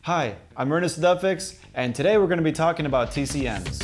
Hi, I'm Ernest with UpFix, and today we're going to be talking about TCMs.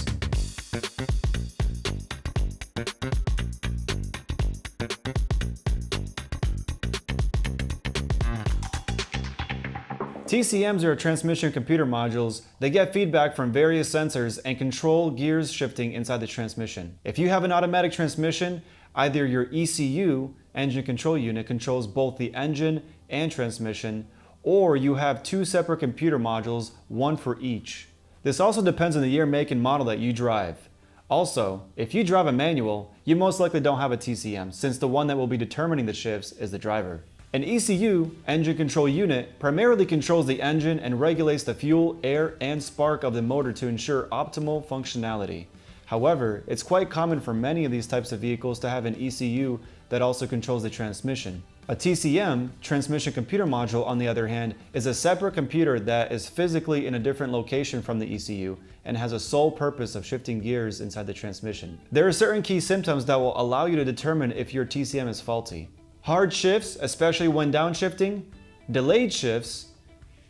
TCMs are transmission computer modules that get feedback from various sensors and control gears shifting inside the transmission. If you have an automatic transmission, either your ECU, engine control unit, controls both the engine and transmission, or you have two separate computer modules, one for each. This also depends on the year, make, and model that you drive. Also, if you drive a manual, you most likely don't have a TCM, since the one that will be determining the shifts is the driver. An ECU, engine control unit, primarily controls the engine and regulates the fuel, air, and spark of the motor to ensure optimal functionality. However, it's quite common for many of these types of vehicles to have an ECU that also controls the transmission. A TCM, transmission computer module, on the other hand, is a separate computer that is physically in a different location from the ECU and has a sole purpose of shifting gears inside the transmission. There are certain key symptoms that will allow you to determine if your TCM is faulty. Hard shifts, especially when downshifting, delayed shifts,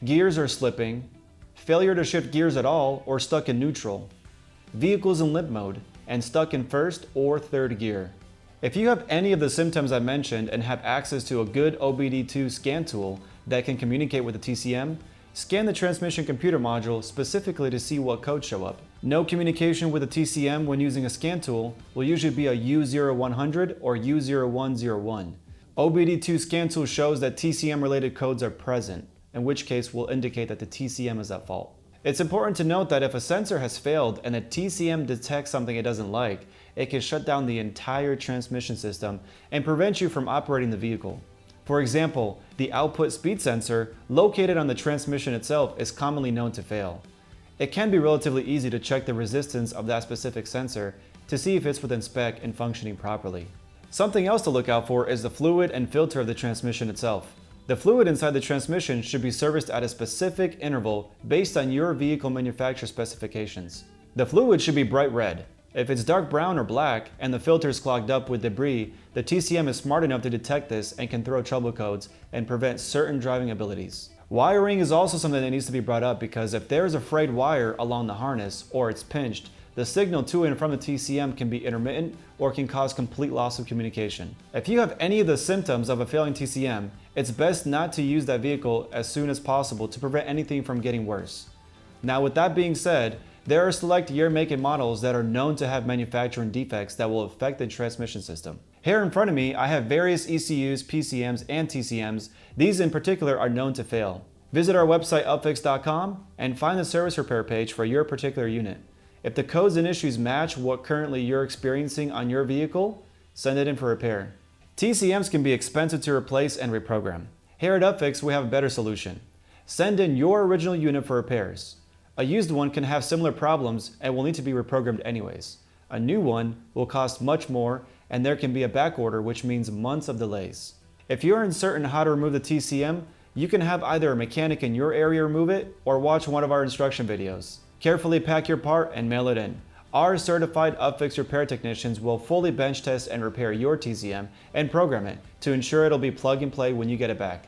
gears are slipping, failure to shift gears at all or stuck in neutral, vehicles in limp mode, and stuck in first or third gear. If you have any of the symptoms I mentioned and have access to a good OBD2 scan tool that can communicate with the TCM, scan the transmission computer module specifically to see what codes show up. No communication with the TCM when using a scan tool will usually be a U0100 or U0101. OBD2 scan tool shows that TCM related codes are present, in which case will indicate that the TCM is at fault. It's important to note that if a sensor has failed and the TCM detects something it doesn't like, it can shut down the entire transmission system and prevent you from operating the vehicle. For example, the output speed sensor located on the transmission itself is commonly known to fail. It can be relatively easy to check the resistance of that specific sensor to see if it's within spec and functioning properly. Something else to look out for is the fluid and filter of the transmission itself. The fluid inside the transmission should be serviced at a specific interval based on your vehicle manufacturer specifications. The fluid should be bright red. If it's dark brown or black and the filter is clogged up with debris, the TCM is smart enough to detect this and can throw trouble codes and prevent certain driving abilities. Wiring is also something that needs to be brought up because if there is a frayed wire along the harness or it's pinched, the signal to and from the TCM can be intermittent or can cause complete loss of communication. If you have any of the symptoms of a failing TCM, it's best not to use that vehicle as soon as possible to prevent anything from getting worse. Now, with that being said, there are select year, make, and models that are known to have manufacturing defects that will affect the transmission system. Here in front of me, I have various ECUs, PCMs, and TCMs. These in particular are known to fail. Visit our website UpFix.com and find the service repair page for your particular unit. If the codes and issues match what currently you're experiencing on your vehicle, send it in for repair. TCMs can be expensive to replace and reprogram. Here at UpFix, we have a better solution. Send in your original unit for repairs. A used one can have similar problems and will need to be reprogrammed anyways. A new one will cost much more and there can be a back order, which means months of delays. If you're uncertain how to remove the TCM, you can have either a mechanic in your area remove it or watch one of our instruction videos. Carefully pack your part and mail it in. Our certified UpFix repair technicians will fully bench test and repair your TCM and program it to ensure it'll be plug and play when you get it back.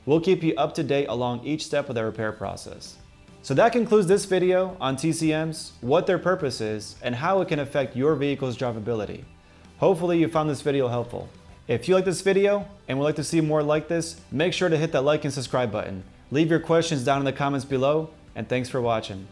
We'll keep you up to date along each step of the repair process. So that concludes this video on TCMs, what their purpose is, and how it can affect your vehicle's drivability. Hopefully you found this video helpful. If you like this video and would like to see more like this, make sure to hit that like and subscribe button. Leave your questions down in the comments below, and thanks for watching.